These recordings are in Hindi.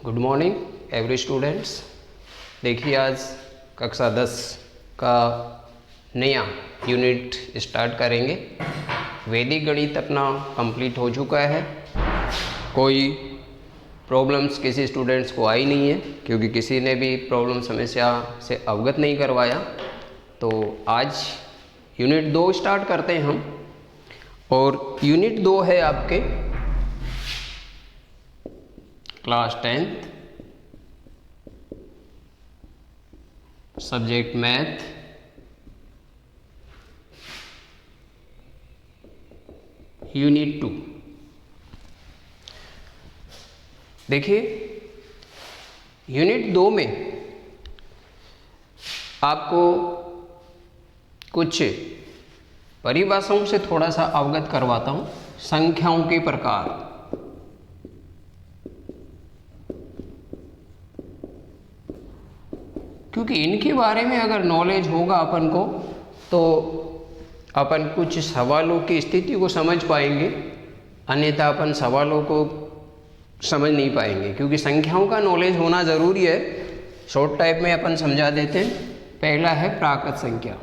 Good morning every students. देखिए आज कक्षा 10 का नया यूनिट स्टार्ट करेंगे। वैदिक गणित अपना कंप्लीट हो चुका है। कोई प्रॉब्लम्स किसी स्टूडेंट्स को आई नहीं है क्योंकि किसी ने भी प्रॉब्लम समस्या से अवगत नहीं करवाया। तो आज यूनिट 2 स्टार्ट करते हैं हम। और यूनिट 2 है आपके class 10th subject math, unit 2। देखिए यूनिट 2 में आपको कुछ परिभाषाओं से थोड़ा सा अवगत करवाता हूँ। संख्याओं के प्रकार, क्योंकि इनके बारे में अगर नॉलेज होगा अपन को तो अपन कुछ सवालों की स्थिति को समझ पाएंगे, अन्यथा अपन सवालों को समझ नहीं पाएंगे। क्योंकि संख्याओं का नॉलेज होना ज़रूरी है। शॉर्ट टाइप में अपन समझा देते हैं। पहला है प्राकृत संख्या।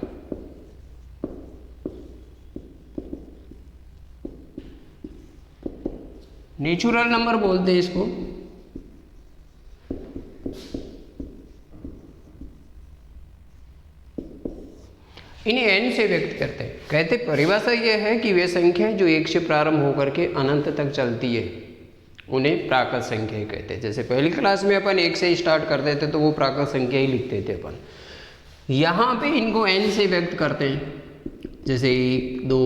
नेचुरल नंबर बोलते हैं इसको। इन्हें n से व्यक्त करते हैं। कहते परिभाषा यह है कि वे संख्या जो 1 से प्रारंभ होकर के अनंत तक चलती है उन्हें प्राकृत संख्या कहते हैं। जैसे पहली क्लास में अपन 1 से स्टार्ट करते थे तो वो प्राकृत संख्या ही लिखते थे अपन। यहाँ पे इनको n से व्यक्त करते हैं। जैसे 1, 2,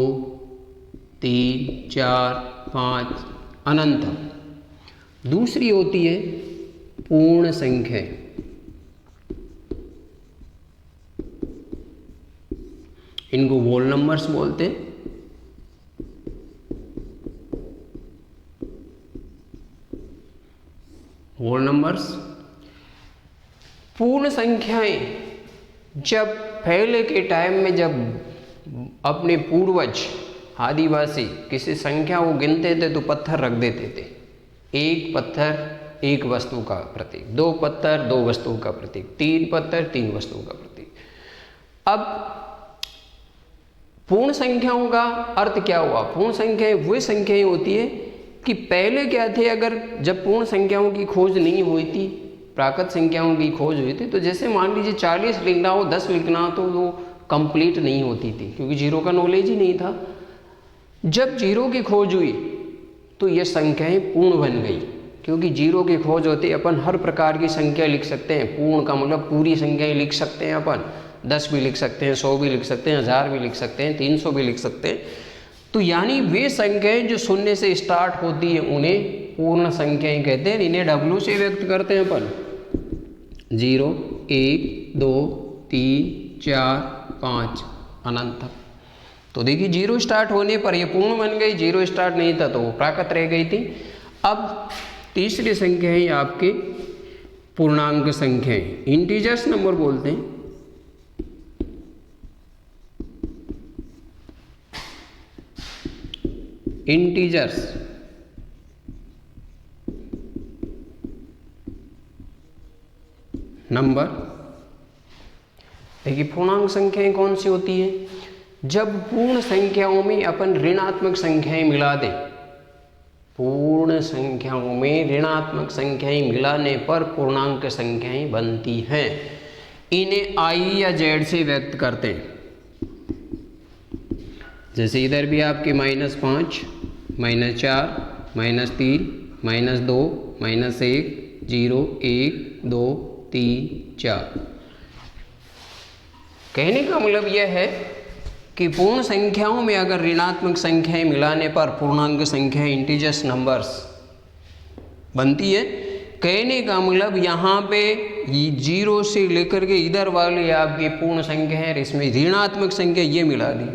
3, 4, 5 अनंत। दूसरी होती है पूर्ण संख्या। इनको होल नंबर्स बोलते हैं। Whole numbers. पूर्ण संख्याएं जब पहले के टाइम में जब अपने पूर्वज आदिवासी किसी संख्या को गिनते थे तो पत्थर रख देते थे। 1 पत्थर 1 वस्तु का प्रतीक, 2 पत्थर 2 वस्तुओं का प्रतीक, 3 पत्थर 3 वस्तुओं का प्रतीक। अब पूर्ण संख्याओं का अर्थ क्या हुआ? पूर्ण संख्याएं वही संख्याएं होती है कि पहले क्या थे, अगर जब पूर्ण संख्याओं की खोज नहीं हुई थी, प्राकृत संख्याओं की खोज हुई थी, तो जैसे मान लीजिए 40 लिखना हो, 10 लिखना हो, तो वो कंप्लीट नहीं होती थी क्योंकि जीरो का नॉलेज ही नहीं था। जब जीरो की खोज हुई तो ये संख्याएं पूर्ण बन गई। क्योंकि जीरो की खोज होती अपन हर प्रकार की संख्या लिख सकते हैं। पूर्ण का मतलब पूरी संख्याएं लिख सकते हैं अपन। 10 भी लिख सकते हैं, 100 भी लिख सकते हैं, 1000 भी लिख सकते हैं, 300 भी लिख सकते हैं। तो यानी वे संख्याएं जो शून्य से स्टार्ट होती हैं उन्हें पूर्ण संख्याएं कहते हैं। इन्हें W से व्यक्त करते हैं अपन। 0, 1, 2, 3, 4, 5 अनंत तक। तो देखिए 0 स्टार्ट होने पर ये पूर्ण बन गई, 0 स्टार्ट नहीं था तो वो प्राकृत रह गई थी। अब तीसरी संख्या है आपके पूर्णांक संख्याएं, इंटीजर्स नंबर बोलते हैं। Integers number. देखिए पूर्णांक संख्याएं कौन सी होती है? जब पूर्ण संख्याओं में अपन ऋणात्मक संख्याएं मिला दें। पूर्ण संख्याओं में ऋणात्मक संख्याएं मिलाने पर पूर्णांक संख्याएं बनती हैं। इन्हें I या Z से व्यक्त करते हैं। जैसे इधर भी आपके -5, -4, -3, -2, -1, 0, 1, 2, 3, 4। कहने का मतलब यह है कि पूर्ण संख्याओं में अगर ऋणात्मक संख्याएं मिलाने पर पूर्णांक संख्या इंटीजर्स नंबर्स बनती है। कहने का मतलब यहाँ पे 0 से लेकर के इधर वाले आपकी पूर्ण संख्या है, इसमें ऋणात्मक संख्या ये मिला दी,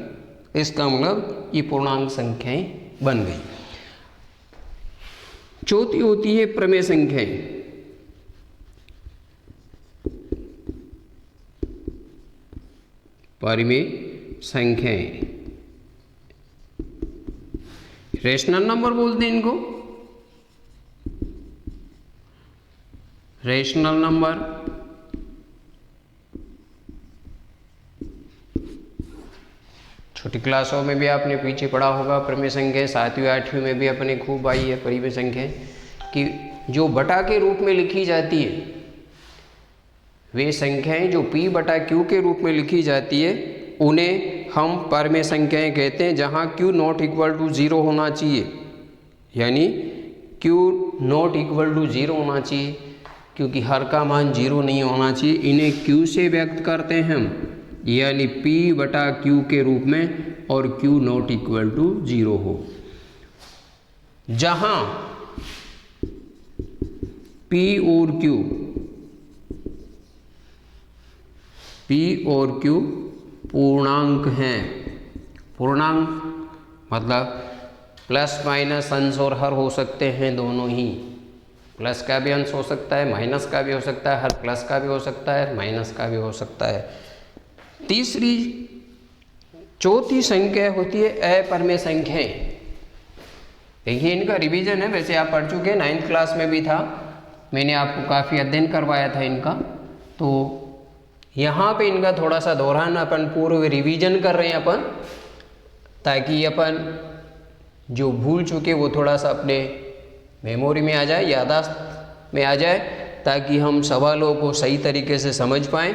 इसका मतलब ये पूर्णांक संख्याएं बन गई। चौथी होती है प्रमेय संख्याएं। परिमेय संख्याएं रेशनल नंबर बोलते हैं इनको। रेशनल नंबर, छोटी क्लासों में भी आपने पीछे पढ़ा होगा परिमेय संख्या, 7वीं 8वीं में भी अपने खूब आई है परिमेय संख्या कि जो बटा के रूप में लिखी जाती है, वे संख्याएं जो p बटा q के रूप में लिखी जाती है उन्हें हम परिमेय संख्याएं कहते हैं, जहां q नॉट इक्वल टू 0 होना चाहिए, यानी q नॉट इक्वल टू 0 होना चाहिए, क्योंकि हर का मान 0 नहीं होना चाहिए। इन्हें q से व्यक्त करते हैं हम, यानी p बटा q के रूप में, और q नॉट इक्वल टू 0 हो। जहां p और q पूर्णांक हैं। पूर्णांक मतलब प्लस माइनस अंश और हर हो सकते हैं दोनों ही, प्लस का भी अंश हो सकता है, माइनस का भी हो सकता है, हर प्लस का भी हो सकता है, माइनस का भी हो सकता है। चौथी संख्या होती है अपरिमेय संख्याएं। देखिए इनका रिवीजन है, वैसे आप पढ़ चुके हैं, 9th क्लास में भी था, मैंने आपको काफ़ी अध्ययन करवाया था इनका, तो यहाँ पे इनका थोड़ा सा दोहरान अपन पूर्व रिवीजन कर रहे हैं अपन, ताकि अपन जो भूल चुके वो थोड़ा सा अपने मेमोरी में आ जाए, याददाश्त में आ जाए, ताकि हम सवालों को सही तरीके से समझ पाएँ।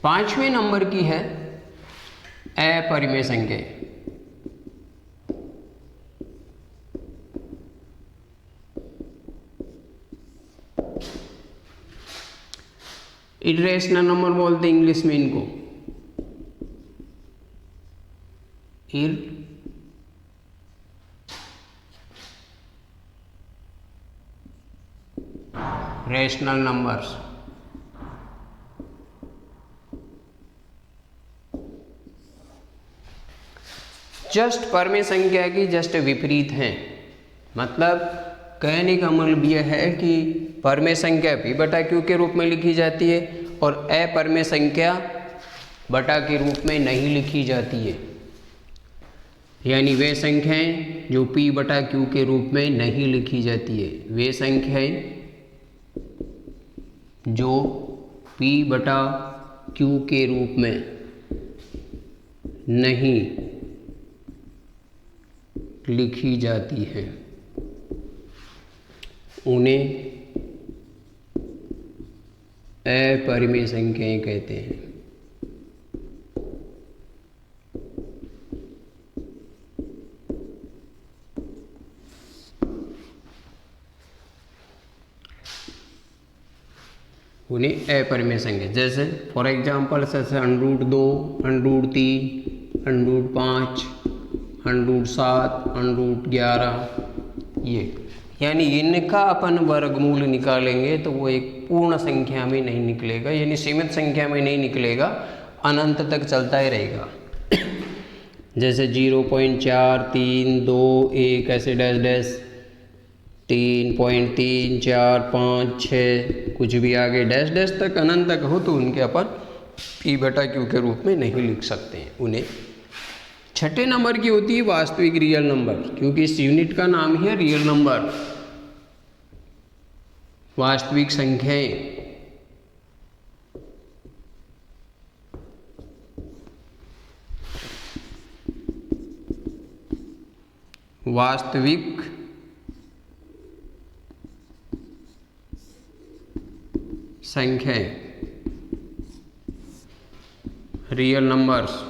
5वें नंबर की है अपरिमेय संख्या। इरेशनल नंबर बोलते हैं इंग्लिश में इनको, इरेशनल नंबर्स। जस्ट परिमेय संख्या की जस्ट विपरीत हैं, मतलब कहने का मतलब यह है कि परिमेय संख्या p बटा q के रूप में लिखी जाती है और अपरिमेय संख्या बटा के रूप में नहीं लिखी जाती है, यानी वे संख्याएं जो p बटा q के रूप में नहीं लिखी जाती है, वे संख्याएं जो p बटा q के रूप में नहीं लिखी जाती है उन्हें अपरिमेय संख्याएं कहते हैं। उन्हें अपरिमेय संख्या, जैसे फॉर एग्जांपल जैसे √2, √3, √5, √7, √11, ये यानी इनका अपन वर्गमूल निकालेंगे तो वो एक पूर्ण संख्या में नहीं निकलेगा, यानी सीमित संख्या में नहीं निकलेगा, अनंत तक चलता ही रहेगा। जैसे 0.4, 3, 2, 1 ऐसे डैश डैश 3.3, 4, 5, 6 कुछ भी आगे डैश डैश तक अनंत तक हो तो उनके अपन p बटा q के रूप में नहीं लिख सकते हैं उन्हें। छठे नंबर की होती है वास्तविक रियल नंबर, क्योंकि इस यूनिट का नाम ही है रियल नंबर, वास्तविक संख्याएं। वास्तविक संख्याएं, रियल नंबर्स।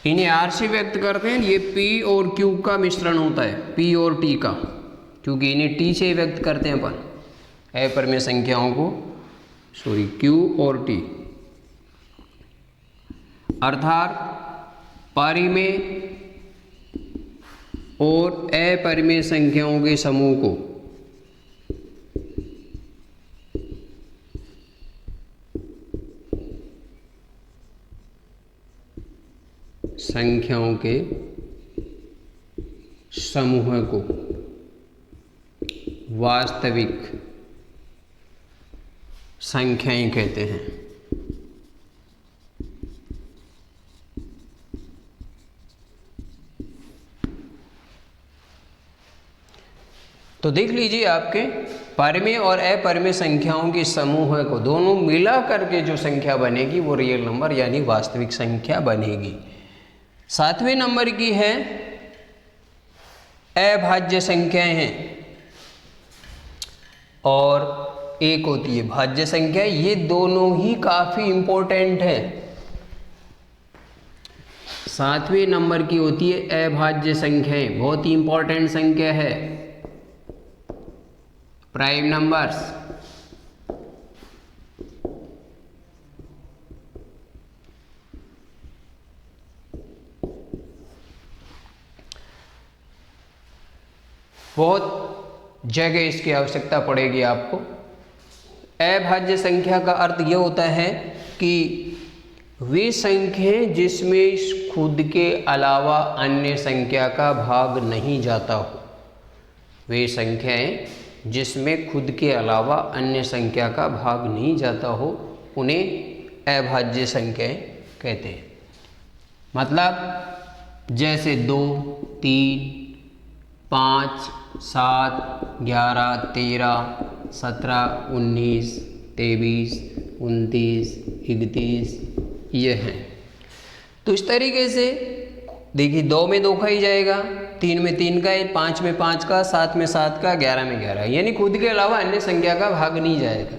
इन्हें आर से व्यक्त करते हैं, ये p और q का मिश्रण होता है, p और t का, क्योंकि इन्हें t से व्यक्त करते हैं अपन अपरिमेय संख्याओं को, q और t, अर्थात परिमेय और अपरिमेय संख्याओं के समूह को संख्याओं के समूह को वास्तविक संख्याएं कहते हैं। तो देख लीजिए आपके परमेय और अपरिमेय संख्याओं के समूह को दोनों मिला करके जो संख्या बनेगी वो रियल नंबर यानी वास्तविक संख्या बनेगी। 7वें नंबर की है अभाज्य संख्याएं हैं और एक होती है भाज्य संख्या। ये दोनों ही काफी इंपॉर्टेंट है। 7वें नंबर की होती है अभाज्य संख्याएं, बहुत ही इंपॉर्टेंट संख्या है। प्राइम नंबर्स, बहुत जगह इसकी आवश्यकता पड़ेगी आपको। अभाज्य संख्या का अर्थ यह होता है कि वे संख्याएं जिसमें खुद के अलावा अन्य संख्या का भाग नहीं जाता हो, वे संख्याएं जिसमें खुद के अलावा अन्य संख्या का भाग नहीं जाता हो, उन्हें अभाज्य संख्याएं कहते हैं। मतलब जैसे 2, 3, 5, 7, 11, 13, 17, 19, 23, 29, 31 ये हैं। तो इस तरीके से देखिए 2 में 2 का ही जाएगा, 3 में 3 का, 5 में 5 का, 7 में 7 का, 11 में 11, यानी खुद के अलावा अन्य संख्या का भाग नहीं जाएगा।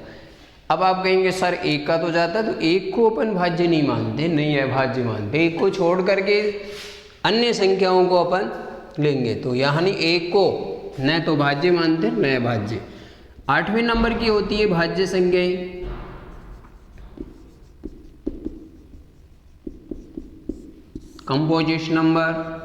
अब आप कहेंगे सर 1 का तो जाता, तो 1 को अपन भाज्य नहीं मानते, नहीं अभाज्य मानते। 1 को छोड़ करके अन्य संख्याओं को अपन लेंगे, तो यानी 1 को न तो भाज्य मानते न अभाज्य। 8वें नंबर की होती है भाज्य संख्याएं। कंपोजिट नंबर,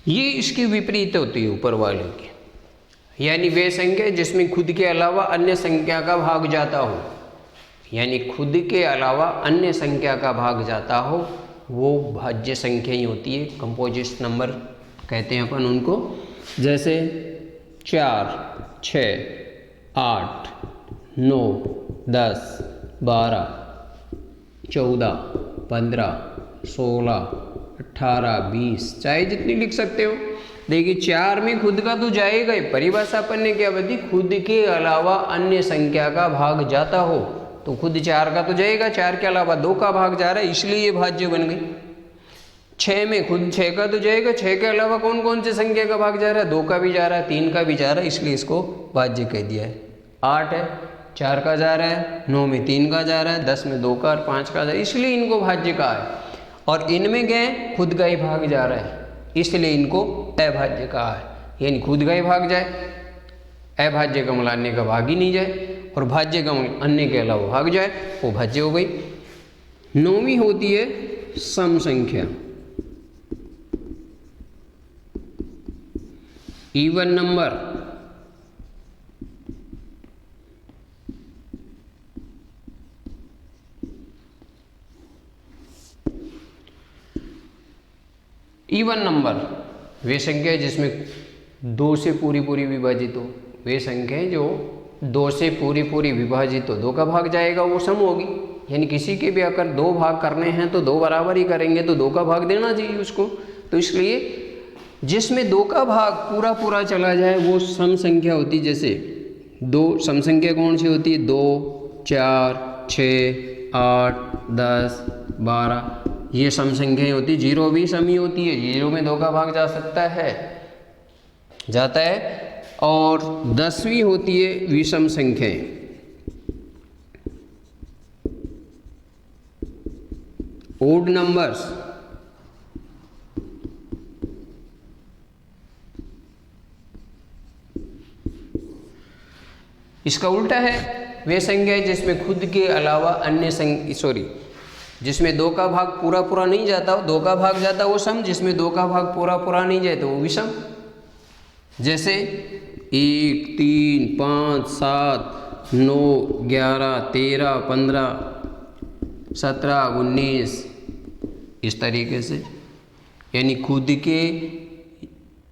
ये इसकी विपरीत होती है ऊपर वाले की, यानी वे संख्या जिसमें खुद के अलावा अन्य संख्या का भाग जाता हो, यानी खुद के अलावा अन्य संख्या का भाग जाता हो, वो भाज्य संख्या ही होती है। कंपोजिट नंबर कहते हैं अपन उनको। जैसे 4, 6, 8, 9, 10, 12, 14, 15, 16, 18, 20, चाहे जितनी लिख सकते हो। देखिए 4 में खुद का तो जाएगा ही, परिभाषा अपन ने क्या बता दी, खुद के अलावा अन्य संख्या का भाग जाता हो तो खुद 4 का तो जाएगा, 4 के अलावा 2 का भाग जा रहा है, इसलिए ये भाज्य बन गई। 6 में खुद 6 का तो जाएगा, 6 के अलावा कौन कौन से संख्या का भाग जा रहा है, 2 का भी जा रहा है, 3 का भी जा रहा है, इसलिए इसको भाज्य कह दिया है। 8 है, 4 का जा रहा है, 9 में 3 का जा रहा है, 10 में 2 का और 5 का जा रहा है, इसलिए इनको भाज्य कहा है। और इनमें गए खुद का ही भाग जा रहा है, इसलिए इनको अभाज्य कहा है। यानी खुद का ही भाग जाए, अभाज्य का मतलब अन्य का भाग ही नहीं जाए, और भाज्य का मतलब अन्य के अलावा भाग जाए, वो भाज्य हो गई। 9वीं होती है सम संख्या, इवन नंबर। इवन नंबर वे संख्या जिसमें 2 से पूरी विभाजित हो, वे संख्याएं जो 2 से पूरी विभाजित हो, 2 का भाग जाएगा, वो सम होगी। यानी किसी के भी अगर 2 भाग करने हैं तो 2 बराबर ही करेंगे, तो 2 का भाग देना चाहिए उसको। तो इसलिए जिसमें 2 का भाग पूरा चला जाए वो सम संख्या होती है। जैसे 2 सम संख्या कौन सी होती है, 2, 4, 6, 8, 10, 12, ये सम संख्याएं होती। 0 भी सम ही होती है, 0 में 2 का भाग जा सकता है, जाता है। और 10वीं होती है विषम संख्याएं, ओड नंबर्स। इसका उल्टा है वे संख्याएं जिसमें खुद के अलावा अन्य जिसमें 2 का भाग पूरा नहीं जाता, 2 का भाग जाता वो सम, जिसमें 2 का भाग पूरा नहीं जाता वो विषम। जैसे 1, 3, 5, 7, 9, 11, 13, 15, 17, 19 इस तरीके से। यानी खुद के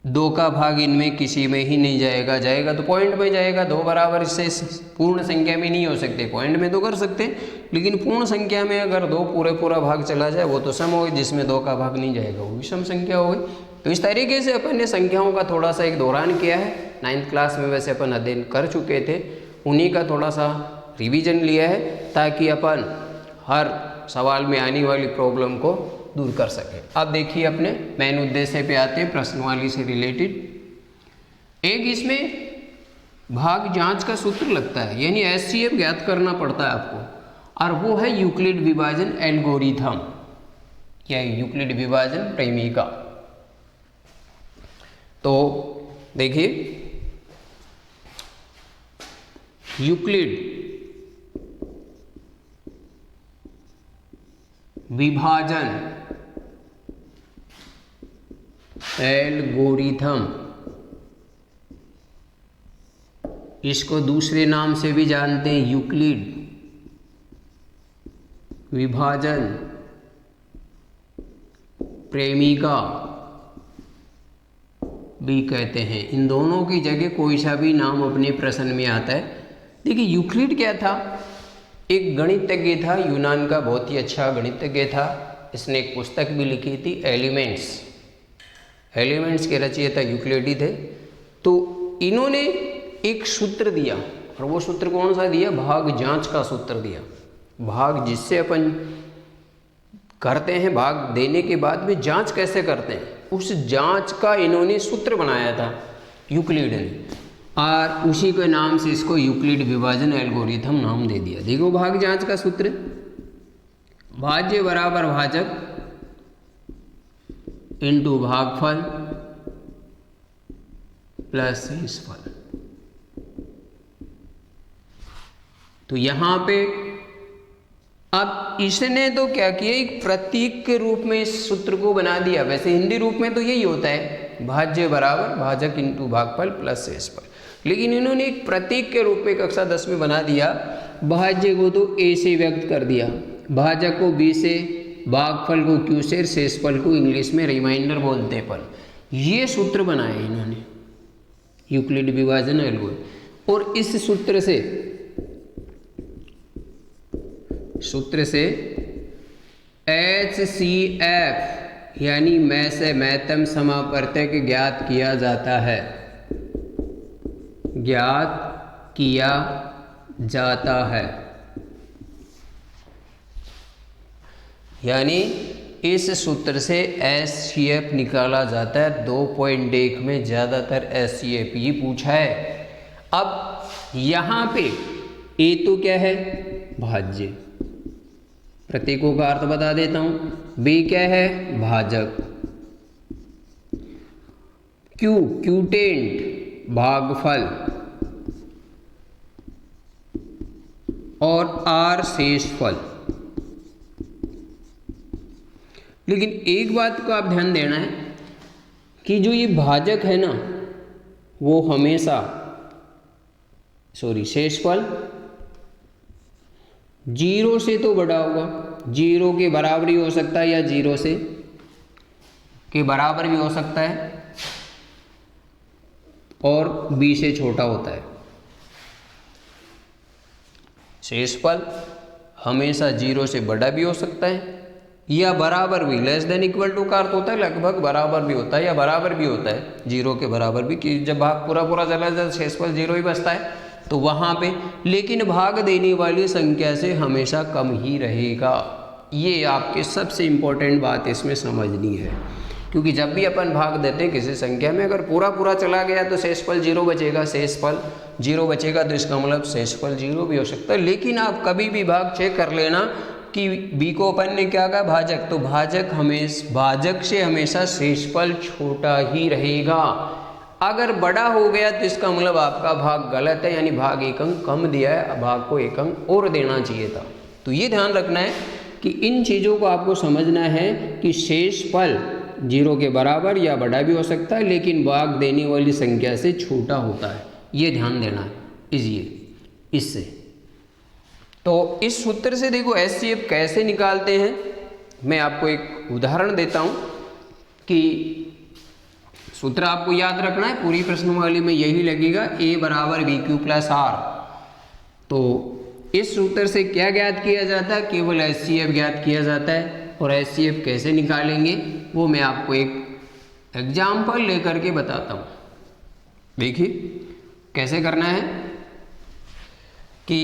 2 का भाग इनमें किसी में ही नहीं जाएगा, जाएगा तो पॉइंट में जाएगा। 2 बराबर इससे पूर्ण संख्या में नहीं हो सकते, पॉइंट में तो कर सकते, लेकिन पूर्ण संख्या में अगर 2 पूरा भाग चला जाए वो तो सम हो गई, जिसमें 2 का भाग नहीं जाएगा वो भी सम संख्या हो गई। तो इस तरीके से अपन ने संख्याओं का थोड़ा सा एक दौरान किया है। 9th क्लास में वैसे अपन अध्ययन कर चुके थे, उन्हीं का थोड़ा सा रिवीजन लिया है ताकि अपन हर सवाल में आने वाली प्रॉब्लम को दूर कर सके। अब देखिए अपने मेन उद्देश्य पे आते हैं, प्रश्नवाली से रिलेटेड। एक इसमें भाग जांच का सूत्र लगता है, यानी एचसीएफ ज्ञात करना पड़ता है आपको, और वो है यूक्लिड विभाजन एल्गोरिथम या यूक्लिड विभाजन प्रेमिका। तो देखिए यूक्लिड विभाजन एल्गोरिथम, इसको दूसरे नाम से भी जानते हैं, यूक्लिड विभाजन प्रेमिका भी कहते हैं। इन दोनों की जगह कोई सा भी नाम अपने प्रश्न में आता है। देखिए यूक्लिड क्या था, एक गणितज्ञ था, यूनान का बहुत ही अच्छा गणितज्ञ था। इसने एक पुस्तक भी लिखी थी एलिमेंट्स, एलिमेंट्स के रचयिता यूक्लिड ही थे। तो इन्होंने एक सूत्र दिया, और वो सूत्र कौन सा दिया, भाग जांच का सूत्र दिया। भाग जिससे अपन करते हैं, भाग देने के बाद में जांच कैसे करते हैं, उस जांच का इन्होंने सूत्र बनाया था यूक्लिड ने, और उसी के नाम से इसको यूक्लिड विभाजन एल्गोरिथम नाम दे दिया। देखो भाग जांच का सूत्र, भाज्य बराबर भाजक इंटू भागफल प्लस शेषफल। तो यहां पे अब इसने तो क्या किया, एक प्रतीक के रूप में इस सूत्र को बना दिया। वैसे हिंदी रूप में तो यही होता है, भाज्य बराबर भाजक इंटू भागफल प्लस शेषफल, लेकिन इन्होंने एक प्रतीक के रूप में कक्षा 10 में बना दिया। भाज्य को तो ए से व्यक्त कर दिया, भाजक को बी से, भागफल को क्यू से, शेषफल को इंग्लिश में रिमाइंडर बोलते हैं पर। ये सूत्र बनाए इन्होंने यूक्लिड विभाजन एल्गोरिथम। और इस सूत्र से HCF यानी मैं से महत्तम समापर्तक ज्ञात किया जाता है, ज्ञात किया जाता है। यानी इस सूत्र से HCF निकाला जाता है। 2.1 में ज़्यादातर HCF ही पूछा है। अब यहाँ पे ए तो क्या है, भाज्य, प्रतीकों का अर्थ बता देता हूँ। बी क्या है, भाजक, क्यू क्यूटेंट भागफल, और आर शेषफल। लेकिन एक बात को आप ध्यान देना है कि जो ये भाजक है ना, वो हमेशा शेषफल 0 से तो बड़ा होगा, 0 के बराबर ही हो सकता है, या 0 से के बराबर भी हो सकता है, और b से छोटा होता है। शेषफल हमेशा 0 से बड़ा भी हो सकता है या बराबर भी, लेस देन इक्वल टू का अर्थ होता है लगभग बराबर भी होता है या बराबर भी होता है, 0 के बराबर भी, कि जब भाग पूरा चला जाए शेषफल 0 ही बचता है तो वहाँ पे, लेकिन भाग देने वाली संख्या से हमेशा कम ही रहेगा। ये आपके सबसे इम्पोर्टेंट बात इसमें समझनी है, क्योंकि जब भी अपन भाग देते हैं किसी संख्या में, अगर पूरा चला गया तो शेषफल 0 बचेगा, शेषफल 0 बचेगा तो इसका मतलब शेषफल 0 भी हो सकता है। लेकिन आप कभी भी भाग चेक कर लेना कि बी को अपन ने क्या कहा, भाजक, तो भाजक से हमेशा शेषफल छोटा ही रहेगा। अगर बड़ा हो गया तो इसका मतलब आपका भाग गलत है, यानी भाग 1 अंक कम दिया है, भाग को 1 अंक और देना चाहिए था। तो ये ध्यान रखना है कि इन चीज़ों को आपको समझना है कि शेषफल 0 के बराबर या बड़ा भी हो सकता है, लेकिन भाग देने वाली संख्या से छोटा होता है, ये ध्यान देना है इससे। तो इस सूत्र से देखो HCF कैसे निकालते हैं, मैं आपको एक उदाहरण देता हूँ कि सूत्र आपको याद रखना है, पूरी प्रश्नमाली में यही लगेगा, a बराबर बी क्यू प्लस आर। तो इस सूत्र से क्या ज्ञात किया जाता है, केवल HCF ज्ञात किया जाता है। और HCF कैसे निकालेंगे वो मैं आपको एक एग्जाम्पल लेकर के बताता हूँ। देखिए कैसे करना है कि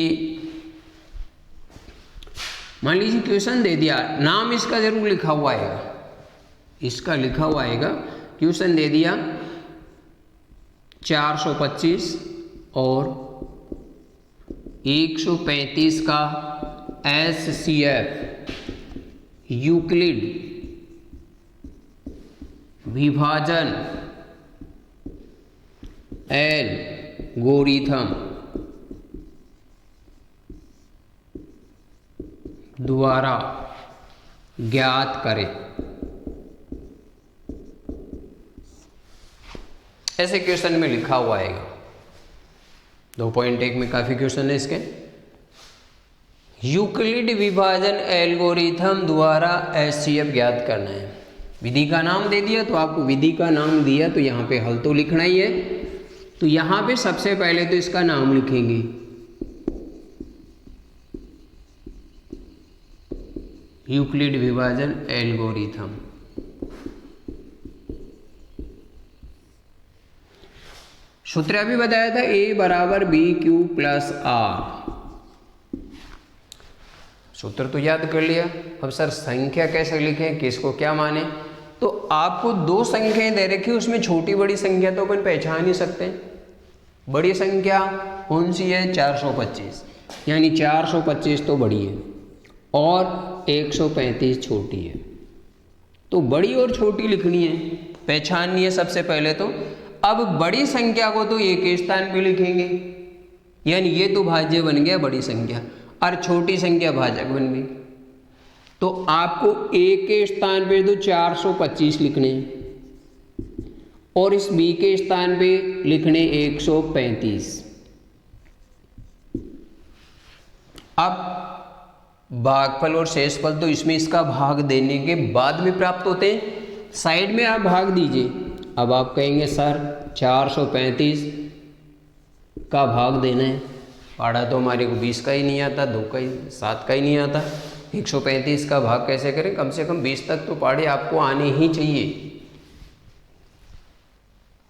मान लीजिए क्वेश्चन दे दिया, नाम इसका जरूर लिखा हुआ आएगा, इसका लिखा हुआ आएगा। क्वेश्चन दे दिया 425 और 135 का HCF यूक्लिड विभाजन एल्गोरिथम द्वारा ज्ञात करें। ऐसे क्वेश्चन में लिखा हुआ आएगा। 2.1 में काफी क्वेश्चन है इसके। यूक्लिड विभाजन एल्गोरिथम द्वारा HCF ज्ञात करना है। विधि का नाम दे दिया तो आपको विधि का नाम दिया तो यहाँ पे हल तो लिखना ही है। तो यहाँ पे सबसे पहले तो इसका नाम लिखेंगे, यूक्लिड विभाजन एल्गोरिथम। सूत्र अभी बताया था a बराबर बी क्यू प्लस आर। सूत्र तो याद कर लिया। अब सर संख्या कैसे लिखें, किसको क्या माने, तो आपको दो संख्याएं दे रखी है, उसमें छोटी बड़ी संख्या तो अपन पहचान ही सकते हैं। बड़ी संख्या कौन सी है, 425, यानी 425 तो बड़ी है और 135 छोटी है। तो बड़ी और छोटी लिखनी है, पहचाननी है सबसे पहले तो। अब बड़ी संख्या को तो एक के स्थान पे लिखेंगे, यानी ये तो भाज्य बन गया बड़ी संख्या और छोटी संख्या भाजक बन गई। तो आपको एक के स्थान पे तो 425 लिखने और इस बी के स्थान पे लिखने 135। अब भागफल और शेषफल तो इसमें इसका भाग देने के बाद में प्राप्त होते हैं। साइड में आप भाग दीजिए। अब आप कहेंगे सर 435 का भाग देना है, पाड़ा तो हमारे को 20 का ही नहीं आता, 2 का ही 7 का ही नहीं आता, 135 का भाग कैसे करें। कम से कम 20 तक तो पाड़े आपको आने ही चाहिए।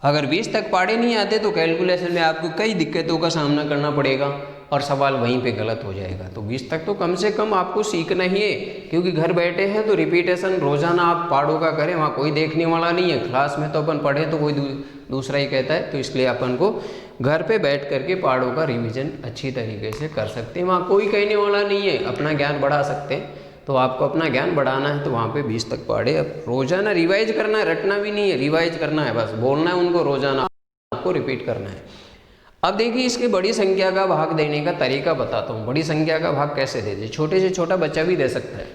अगर 20 तक पाड़े नहीं आते तो कैलकुलेशन में आपको कई दिक्कतों का सामना करना पड़ेगा और सवाल वहीं पे गलत हो जाएगा। तो 20 तक तो कम से कम आपको सीखना ही है, क्योंकि घर बैठे हैं तो रिपीटेशन रोजाना आप पाड़ों का करें, वहाँ कोई देखने वाला नहीं है। क्लास में तो अपन पढ़े तो कोई दूसरा ही कहता है, तो इसलिए अपन को घर पे बैठ करके पाड़ों का रिवीजन अच्छी तरीके से कर सकते हैं। वहाँ कोई कहने वाला नहीं है, अपना ज्ञान बढ़ा सकते हैं। तो आपको अपना ज्ञान बढ़ाना है तो वहाँ पे 20 तक पढ़े। अब रोजाना रिवाइज करना है, रटना भी नहीं है, रिवाइज करना है, बस बोलना है उनको, रोजाना आपको रिपीट करना है। अब देखिए इसके बड़ी संख्या का भाग देने का तरीका बताता हूँ। बड़ी संख्या का भाग कैसे दे दे, छोटे से छोटा बच्चा भी दे सकता है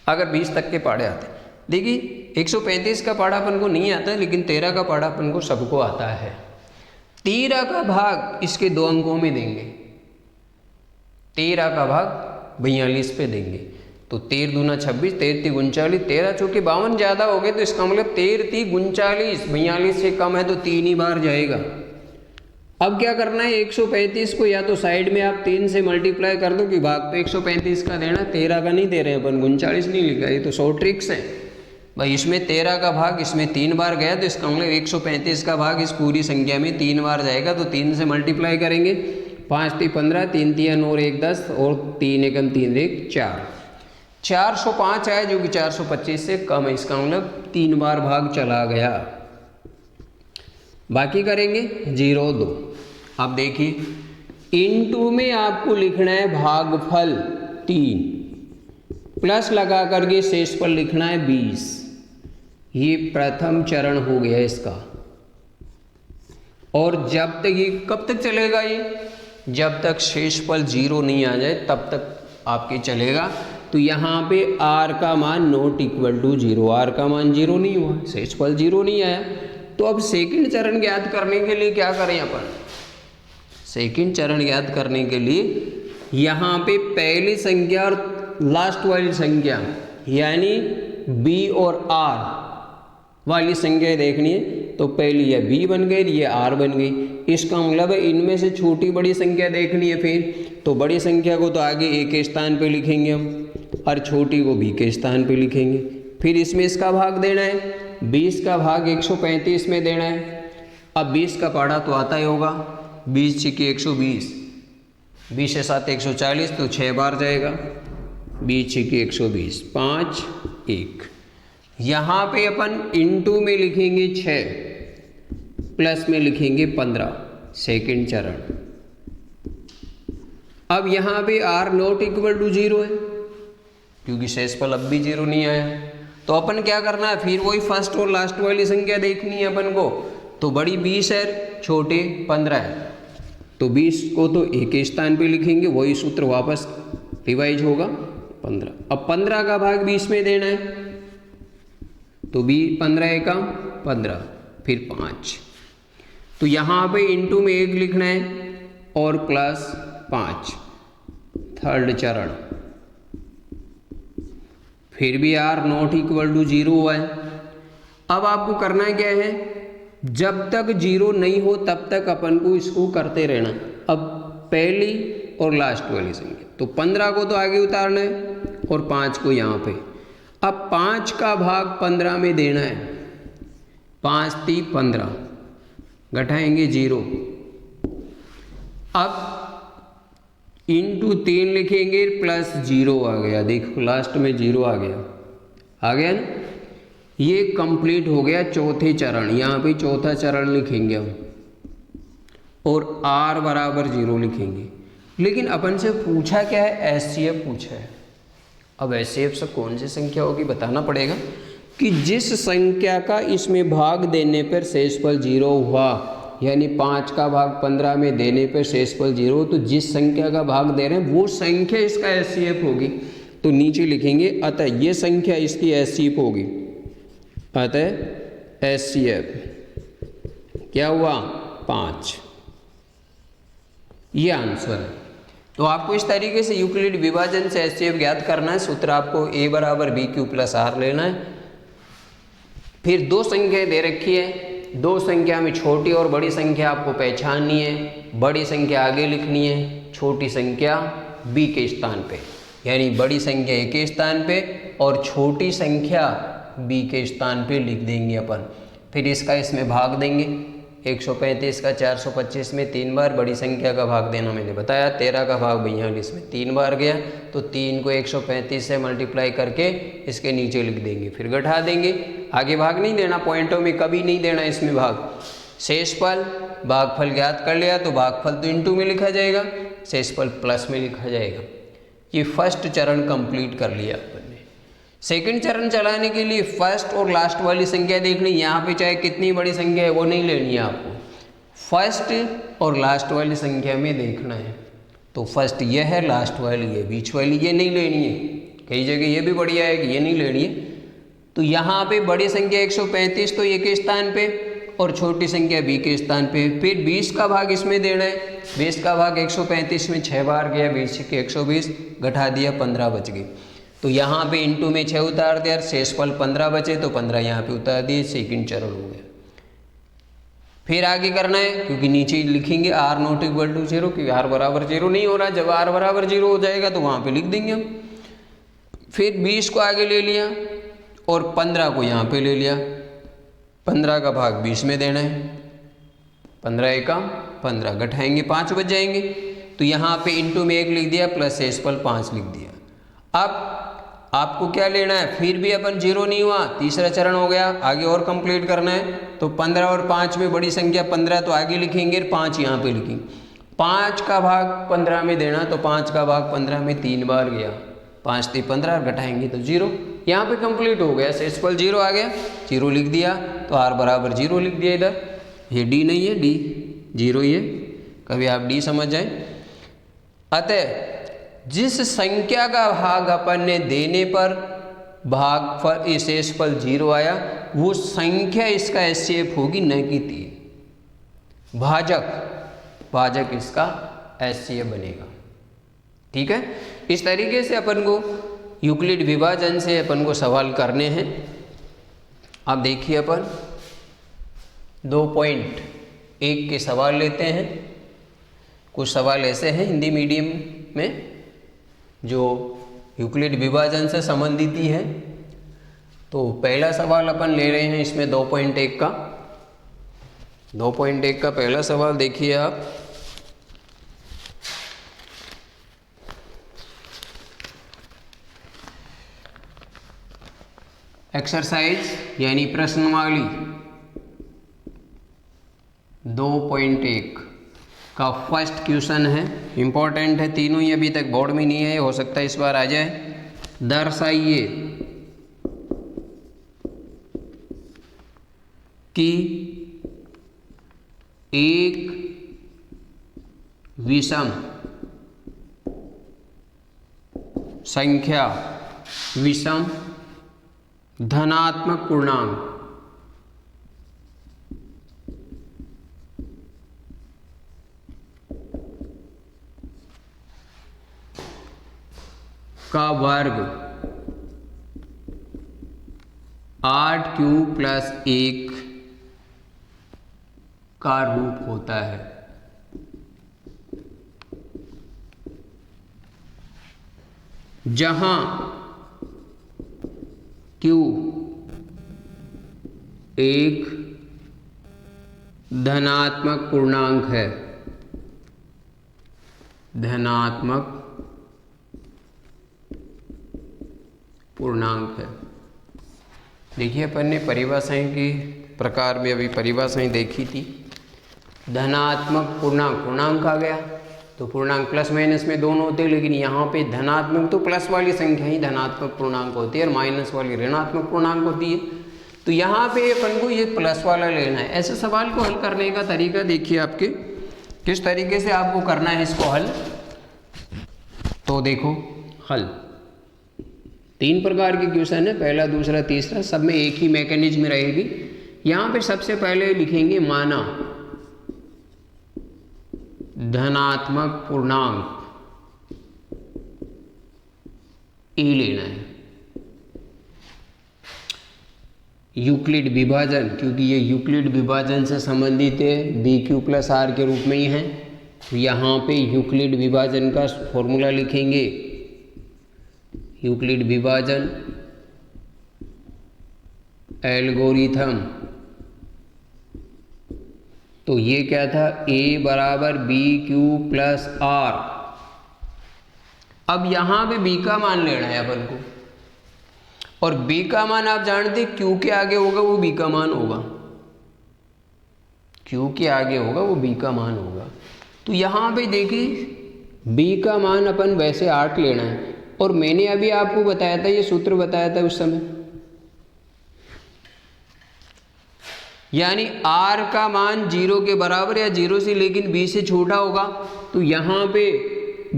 अगर 20 तक के पाड़े आते। देखिए 135 का पाड़ा अपन को नहीं आता, लेकिन 13 का पाड़ा अपन को सबको आता है। 13 का भाग इसके 2 अंकों में देंगे, 13 का भाग 42 पे देंगे। तो 13 दूना 26, 13 × 3 = 39, 13 चौके 52 ज़्यादा हो गए, तो इसका मतलब 13 × 3 = 39, 42 से कम है तो 3 ही बार जाएगा। अब क्या करना है, 135 को या तो साइड में आप 3 से मल्टीप्लाई कर दो कि भाग तो 135 का देना, 13 का नहीं दे रहे अपन, 39 नहीं लिखा। ये तो 100 ट्रिक्स है भाई। इसमें 13 का भाग इसमें 3 बार गया तो इसका मतलब 135 का भाग इस पूरी संख्या में 3 बार जाएगा। तो 3 से मल्टीप्लाई करेंगे, 5 × 3 = 15, 3 × 3 = 9 × 1 = 10 और 3 × 1 = 3 × 1 = 4। 405 आया जो कि 425 से कम है, इसका मतलब 3 बार भाग चला गया। बाकी करेंगे 0, 2। अब देखिए इनटू में आपको लिखना है भागफल 3, प्लस लगा करके शेषफल लिखना है 20। ये प्रथम चरण हो गया इसका। और जब तक ये कब तक चलेगा, ये जब तक शेषफल 0 नहीं आ जाए तब तक आपके चलेगा। तो यहाँ पे r का मान ≠ 0, r का मान 0 नहीं हुआ, शेषफल 0 नहीं आया। तो अब सेकंड चरण ज्ञात करने के लिए क्या करें अपन, सेकंड चरण ज्ञात करने के लिए यहाँ पे पहली संख्या और लास्ट वाली संख्या यानी b और r वाली संख्या देखनी है। तो पहली ये b बन गई, ये r बन गई। इसका मतलब है इनमें से छोटी बड़ी संख्या देखनी है फिर, तो बड़ी संख्या को तो आगे a के स्थान पे लिखेंगे हम और छोटी को b के स्थान पे लिखेंगे। फिर इसमें इसका भाग देना है, 20 का भाग 135 में देना है। अब 20 का पहाड़ा तो आता ही होगा, 20 छिके 120, 20 से 7 140, तो 6 बार जाएगा, 20 छिके 120, 5 1। यहाँ पे अपन इंटू में लिखेंगे 6, प्लस में लिखेंगे 15, सेकंड चरण। अब यहाँ पे r नॉट इक्वल टू 0 है, क्योंकि शेषफल अब भी 0 नहीं आया। तो अपन क्या करना है, फिर वही फर्स्ट और लास्ट वाली संख्या देखनी है अपन को। तो बड़ी 20 है, छोटे 15 है, तो 20 को तो a के स्थान पे लिखेंगे, वही सूत्र वापस रिवाइज होगा 15। अब 15 का भाग 20 में देना है, तो 15 एका 15, फिर 5। तो यहाँ पे इंटू में 1 लिखना है और प्लस 5, थर्ड चरण। फिर भी r नॉट इक्वल टू 0 हुआ है। अब आपको करना क्या है, जब तक 0 नहीं हो तब तक अपन को इसको करते रहना। अब पहली और लास्ट वाली संख्या, तो 15 को तो आगे उतारना है और 5 को यहाँ पे। अब 5 का भाग 15 में देना है, 5 3 15, घटाएंगे 0। अब इंटू 3 लिखेंगे, प्लस 0 आ गया, देखो लास्ट में 0 आ गया ना। ये कंप्लीट हो गया चौथे चरण, यहाँ पे चौथा चरण लिखेंगे हम और r बराबर 0 लिखेंगे। लेकिन अपन से पूछा क्या है, HCF पूछा है। अब HCF से कौन सी संख्या होगी बताना पड़ेगा कि जिस संख्या का इसमें भाग देने पर शेषफल 0 हुआ, यानी 5 का भाग 15 में देने पर शेषफल 0, तो जिस संख्या का भाग दे रहे हैं वो संख्या इसका HCF होगी। तो नीचे लिखेंगे अतः ये संख्या इसकी HCF होगी, अतः HCF क्या हुआ 5। ये आंसर है। तो आपको इस तरीके से यूक्लिड विभाजन से HCF ज्ञात करना है। सूत्र आपको a बराबर BQ प्लस R लेना है। फिर दो संख्याएं दे रखी है, दो संख्या में छोटी और बड़ी संख्या आपको पहचाननी है। बड़ी संख्या आगे लिखनी है, छोटी संख्या B के स्थान पे, यानी बड़ी संख्या A के स्थान पे और छोटी संख्या B के स्थान पे लिख देंगे अपन। फिर इसका इसमें भाग देंगे, 135 का 425 में 3 बार बड़ी संख्या का भाग देना मैंने बताया। 13 का भाग 42 में 3 बार गया, तो 3 को 135 से मल्टीप्लाई करके इसके नीचे लिख देंगे, फिर घटा देंगे। आगे भाग नहीं देना, पॉइंटों में कभी नहीं देना इसमें भाग। शेषफल भागफल ज्ञात कर लिया तो भागफल तो इंटू में लिखा जाएगा, शेषफल प्लस में लिखा जाएगा। ये फर्स्ट चरण कंप्लीट कर लिया अपन ने। सेकंड चरण चलाने के लिए फर्स्ट और लास्ट वाली संख्या देखनी। यहाँ पे चाहे कितनी बड़ी संख्या है वो नहीं लेनी है आपको, फर्स्ट और लास्ट वाली संख्या में देखना है। तो फर्स्ट ये है, लास्ट वाली ये, बीच वाली ये नहीं लेनी है। कई जगह ये भी बढ़िया है कि ये नहीं लेनी है। तो यहाँ पे बड़ी संख्या 135 तो ए के स्थान पे और छोटी संख्या बी के स्थान पे। फिर 20 का भाग इसमें देना है। 20 का भाग 135 में 6 बार गया, 20 के 120 घटा दिया, 15 बच गई। तो यहाँ पे इंटू में 6 उतार दिया, शेषफल 15 बचे तो 15 यहाँ पे उतार दिए। सेकंड चरण हो गया। फिर आगे करना है, क्योंकि नीचे लिखेंगे r नॉट इक्वल टू 0, क्योंकि r बराबर 0 नहीं हो रहा। जब r बराबर 0 हो जाएगा तो वहाँ पे लिख देंगे हम। फिर 20 को आगे ले लिया और 15 को यहाँ पे ले लिया। 15 का भाग 20 में देना है, 15 एका 15, घटाएंगे 5 बच जाएंगे। तो यहाँ पे इंटू में 1 लिख दिया, प्लस शेषफल 5 लिख दिया। अब आपको क्या लेना है, फिर भी अपन 0 नहीं हुआ, तीसरा चरण हो गया। आगे और कंप्लीट करना है। तो 15 और 5 में बड़ी संख्या 15 तो आगे लिखेंगे, 5 यहाँ पे लिखेंगे। 5 का भाग 15 में देना, तो 5 का भाग 15 में 3 बार गया, 5 3 15, घटाएंगे तो 0। यहाँ पे कंप्लीट हो गया, शेषफल 0 आ गया, 0 लिख दिया। तो r बराबर 0 लिख दिया इधर। ये d नहीं है, d 0 ही है, कभी आप d समझ जाए। अतः जिस संख्या का भाग अपन ने देने पर भागफल शेषफल 0 आया, वो संख्या इसका HCF होगी, न कि 3। भाजक इसका HCF बनेगा। ठीक है, इस तरीके से अपन को यूक्लिड विभाजन से अपन को सवाल करने हैं। अब देखिए अपन 2.1 के सवाल लेते हैं। कुछ सवाल ऐसे हैं हिंदी मीडियम में जो यूक्लिड विभाजन से संबंधित ही है। तो पहला सवाल अपन ले रहे हैं इसमें 2.1 का। 2.1 का पहला सवाल देखिए आप। एक्सरसाइज यानी प्रश्नवाली 2.1 का फर्स्ट क्वेश्चन है। इंपॉर्टेंट है, तीनों ही अभी तक बोर्ड में नहीं है, हो सकता है इस बार आ जाए। दर्शाइए कि एक विषम संख्या, विषम धनात्मक पूर्णांक का वर्ग 8³ + 1 का रूप होता है। जहां Q एक धनात्मक पूर्णांक है, धनात्मक पूर्णांक है। देखिए अपन ने परिभाषाएं के प्रकार में अभी परिभाषाएं देखी थी। धनात्मक पूर्णांक, पूर्णांक आ गया तो पूर्णांक प्लस माइनस में दोनों होते हैं, लेकिन यहाँ पे धनात्मक तो प्लस वाली संख्या ही धनात्मक पूर्णांक होती है और माइनस वाली ऋणात्मक पूर्णांक होती है। तो यहाँ पे अपन को ये प्लस वाला लेना है। ऐसे सवाल को हल करने का तरीका देखिए आपके किस तरीके से आपको करना है इसको हल। तो देखो हल 3 प्रकार के क्वेश्चन है, पहला दूसरा तीसरा, सब में एक ही मैकेनिज्म रहेगी। यहाँ पे सबसे पहले लिखेंगे माना धनात्मक पूर्णांक ए लेना है। यूक्लिड विभाजन, क्योंकि ये यूक्लिड विभाजन से संबंधित है, BQ + R के रूप में ही है, तो यहाँ पे यूक्लिड विभाजन का फॉर्मूला लिखेंगे। यूक्लिड विभाजन एल्गोरिथम, तो ये क्या था, A = BQ + R। अब यहां पे B का मान लेना है अपन को, और B का मान आप जानते हैं Q के आगे होगा वो B का मान होगा, Q के आगे होगा वो B का मान होगा। तो यहां पे देखिए B का मान अपन वैसे 8 लेना है, और मैंने अभी आपको बताया था, ये सूत्र बताया था उस समय, यानी R का मान 0 के बराबर या 0 से लेकिन B से छोटा होगा। तो यहां पे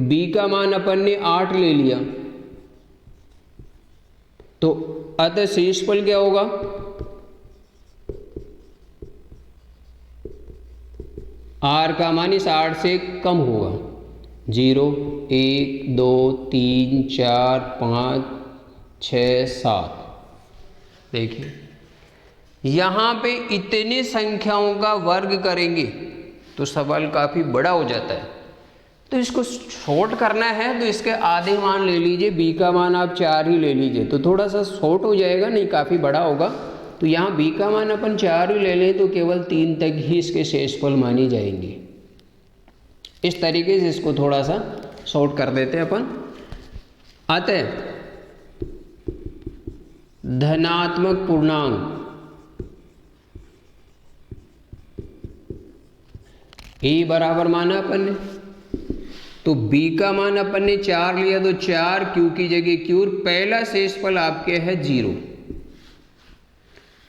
B का मान अपन ने 8 ले लिया, तो अतः शेषफल क्या होगा, R का मान इस 8 से कम होगा। 0, 1, 2, 3, 4, 5, 6, 7। देखिए यहाँ पे इतनी संख्याओं का वर्ग करेंगे तो सवाल काफ़ी बड़ा हो जाता है। तो इसको शॉर्ट करना है तो इसके आधे मान ले लीजिए, B का मान आप 4 ही ले लीजिए, तो थोड़ा सा शॉर्ट हो जाएगा, नहीं काफ़ी बड़ा होगा। तो यहाँ B का मान अपन 4 ही ले लें तो केवल 3 तक ही इसके शेषफल मानी जाएंगे। इस तरीके से इसको थोड़ा सा शॉर्ट कर देते हैं अपन। अतः धनात्मक पूर्णांक A बराबर माना अपन ने, तो B का मान अपन ने 4 लिया, तो 4 Q की जगह Q, पहला शेषफल आपके है 0।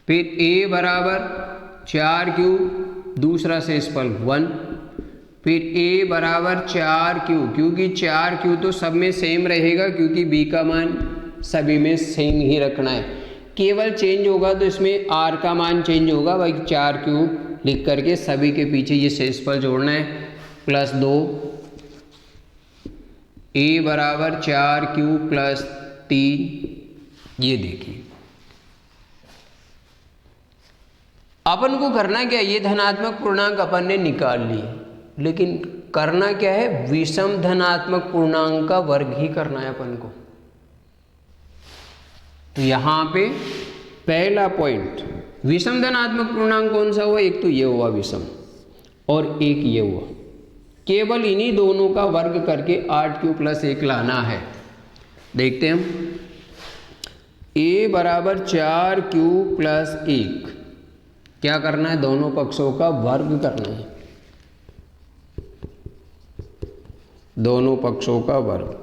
फिर A बराबर 4Q, दूसरा शेषफल 1। फिर A बराबर 4Q, क्योंकि 4Q तो सब में सेम रहेगा, क्योंकि B का मान सभी में सेम ही रखना है। केवल चेंज होगा तो इसमें R का मान चेंज होगा, भाई 4Q लिख करके सभी के पीछे ये शेषफल जोड़ना है, +2। A बराबर 4Q + 3, ये देखिए। अपन को करना क्या, ये धनात्मक पूर्णांक अपन ने निकाल लिए, लेकिन करना क्या है, विषम धनात्मक पूर्णांक का वर्ग ही करना है अपन को। तो यहाँ पे पहला पॉइंट, विषम धनात्मक पूर्णांक कौन सा हुआ, एक तो ये हुआ विषम और एक ये हुआ, केवल इन्हीं दोनों का वर्ग करके 8q + 1 लाना है। देखते हैं हम, a बराबर 4q + 1, क्या करना है, दोनों पक्षों का वर्ग करना है, दोनों पक्षों का वर्ग।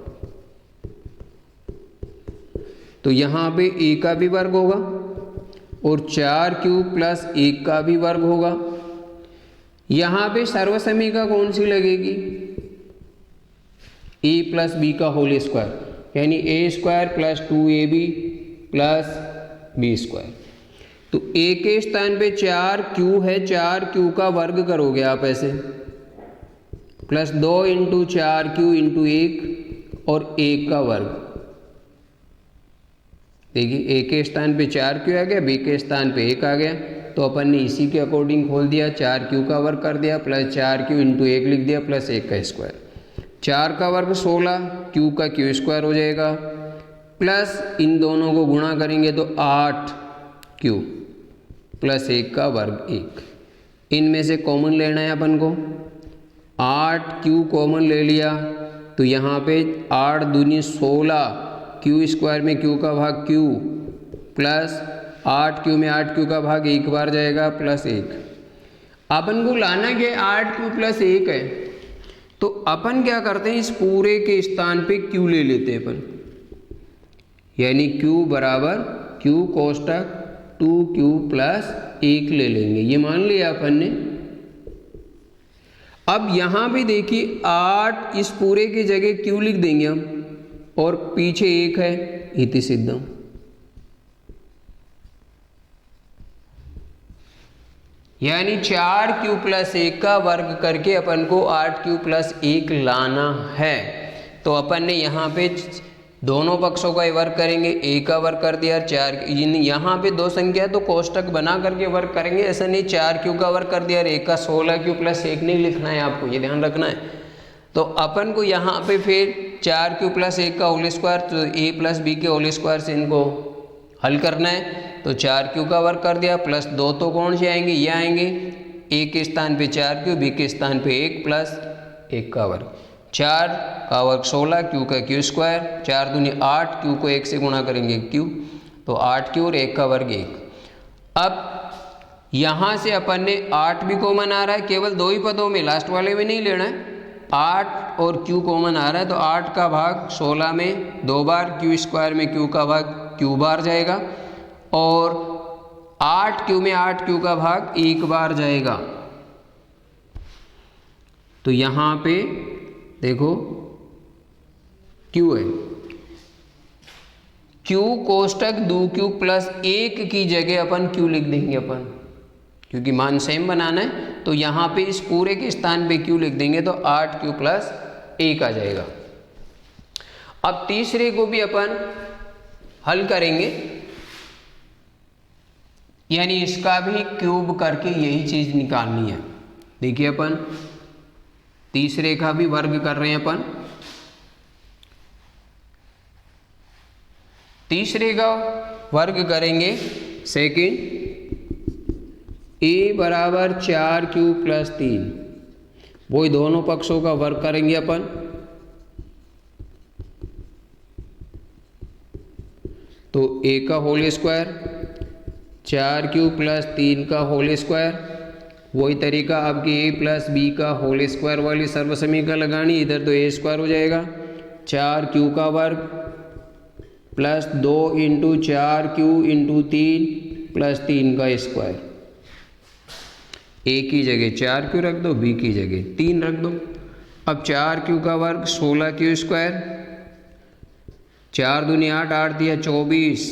तो यहाँ पे a का भी वर्ग होगा और 4q + 1 का भी वर्ग होगा। यहाँ पे सर्वसमीका कौन सी लगेगी, a + b का होल स्क्वायर, यानी a² + 2ab + b²। तो a के स्थान पे 4q है, 4q का वर्ग करोगे आप ऐसे, प्लस 2 × 4q × 1 और 1 का वर्ग। देखिए a के स्थान पे 4q आ गया, b के स्थान पे 1 आ गया, तो अपन ने इसी के अकॉर्डिंग खोल दिया, 4q का वर्ग कर दिया प्लस 4q × 1 लिख दिया प्लस 1 का स्क्वायर। 4 का वर्ग 16, q का q² हो जाएगा, प्लस इन दोनों को गुणा करेंगे तो 8q + 1 का वर्ग 1। इनमें से कॉमन लेना है अपन को, 8q कॉमन ले लिया तो यहाँ पे 8 दूनी 16, q² में q का भाग q, प्लस 8q में 8q का भाग एक बार जाएगा प्लस 1। अपन को लाना क्या, 8q + 1 है, तो अपन क्या करते हैं, इस पूरे के स्थान पे q ले लेते हैं अपन, यानी q बराबर q कोष्टक 2q + 1 ले लेंगे, ये मान लिया अपन ने। अब यहाँ पे देखिए 8 इस पूरे की जगह q लिख देंगे हम, और पीछे 1 है, इति सिद्धम। यानी 4q + 1 का वर्ग करके अपन को 8q + 1 लाना है। तो अपन ने यहाँ पे दोनों पक्षों का वर्ग करेंगे, a का वर्ग कर दिया, 4 यहाँ पे दो संख्या तो कोष्टक बना करके वर्ग करेंगे, ऐसा नहीं 4q का वर्ग कर दिया और 1 का 16q + 1 नहीं लिखना है, आपको ये ध्यान रखना है। तो अपन को यहाँ पे फिर 4q + 1 का होल स्क्वायर, तो a + b के होल स्क्वायर से इनको हल करना है। तो 4q का वर्ग कर दिया, प्लस 2 तो कौन से आएंगे, ये आएंगे, a के स्थान पे 4q, b के स्थान पे 1 प्लस 1 का वर्ग, 4 का वर्ग 16, q का q², 4 दूनी 8, q को 1 से गुणा करेंगे q, तो 8q और 1 का वर्ग 1। अब यहाँ से अपन ने 8 भी कॉमन आ रहा है, केवल दो ही पदों में, लास्ट वाले में नहीं लेना है, 8 और q कॉमन आ रहा है, तो 8 का भाग 16 में 2 बार, q² में q का भाग q बार जाएगा, और 8q में 8q का भाग 1 बार जाएगा। तो यहाँ पे देखो q है, q कोष्टक 2q + 1 की जगह अपन q लिख देंगे अपन, क्योंकि मान सेम बनाना है, तो यहाँ पे इस पूरे के स्थान पे q लिख देंगे, तो 8q + 1 आ जाएगा। अब तीसरे को भी अपन हल करेंगे, यानी इसका भी क्यूब करके यही चीज निकालनी है। देखिए अपन तीसरे का भी वर्ग कर रहे हैं अपन, तीसरे का वर्ग करेंगे सेकंड, a बराबर 4q + 3, वही दोनों पक्षों का वर्ग करेंगे अपन, तो a का होल स्क्वायर, 4q + 3 का होल स्क्वायर, वही तरीका आपकी a + b का होल स्क्वायर वाली सर्वसमीका लगानी, इधर तो a² हो जाएगा, 4q का वर्ग प्लस 2 × 4q × 3 प्लस 3 का स्क्वायर, a की जगह 4q रख दो, b की जगह 3 रख दो। अब 4q का वर्ग 16q², 4 दूनी 8, 8 दिया 24,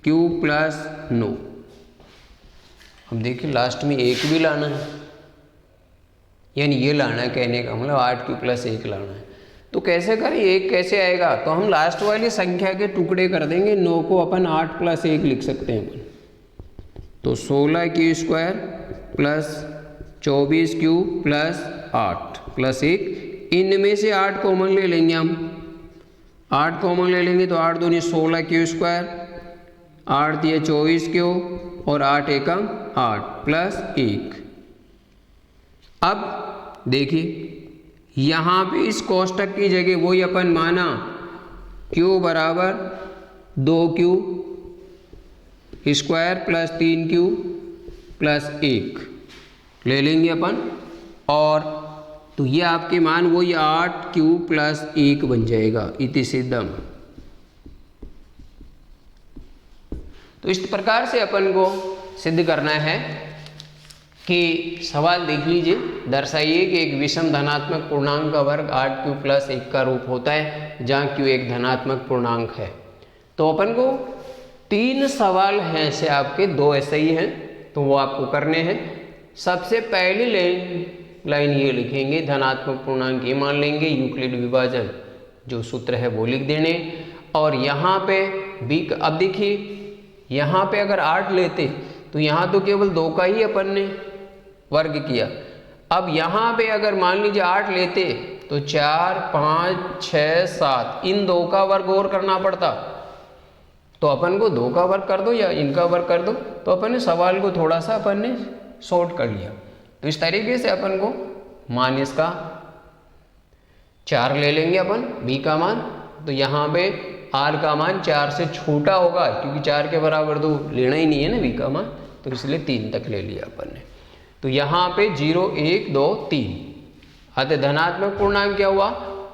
q + 9। अब देखिए लास्ट में 1 भी लाना है, यानी ये लाना है, कहने का मतलब 8q + 1 लाना है। तो कैसे करें, 1 कैसे आएगा, तो हम लास्ट वाली संख्या के टुकड़े कर देंगे, 9 को अपन 8 + 1 लिख सकते हैं अपन, तो 16 Q square plus 24 Q plus 8 plus 1, इनमें से 8 कॉमन ले लेंगे हम। 8 कॉमन ले लेंगे तो 8 दूनी 16 क्यू स्क्वायर, 8 दिए 24 क्यू और 8 एकम 8 प्लस 1। अब देखिए यहाँ पे इस कोष्टक की जगह वही अपन माना क्यू बराबर 2q square plus 3q plus 1 ले लेंगे अपन, और तो ये आपके मान वही 8q प्लस 1 बन जाएगा इति सिद्धम। तो इस प्रकार से अपन को सिद्ध करना है कि सवाल देख लीजिए, दर्शाइए कि एक विषम धनात्मक पूर्णांक का वर्ग 8q प्लस 1 का रूप होता है जहाँ q एक धनात्मक पूर्णांक है। तो अपन को 3 सवाल हैं ऐसे, आपके 2 ऐसे ही हैं तो वो आपको करने हैं। सबसे पहली लाइन ये लिखेंगे, धनात्मक पूर्णांक ये मान लेंगे, यूक्लिड विभाजन जो सूत्र है वो लिख देने, और यहाँ पे b, अब देखिए यहाँ पे अगर 8 लेते तो यहाँ तो केवल 2 का ही अपन ने वर्ग किया। अब यहाँ पे अगर मान लीजिए 8 लेते तो 4, 5, 6, 7 इन 2 का वर्ग और करना पड़ता, तो अपन को 2 का वर्ग कर दो या इनका वर्ग कर दो, तो अपन ने सवाल को थोड़ा सा अपन ने शॉर्ट कर लिया। तो इस तरीके से अपन को मान इसका 4 ले लेंगे अपन b का मान, तो यहाँ पे r का मान 4 से छोटा होगा क्योंकि 4 के बराबर तो लेना ही नहीं है ना b का मान, तो इसलिए 3 तक ले लिया अपन ने। तो यहाँ पे 0, 1, 2, 3 अतः धनात्मक पूर्णांक क्या हुआ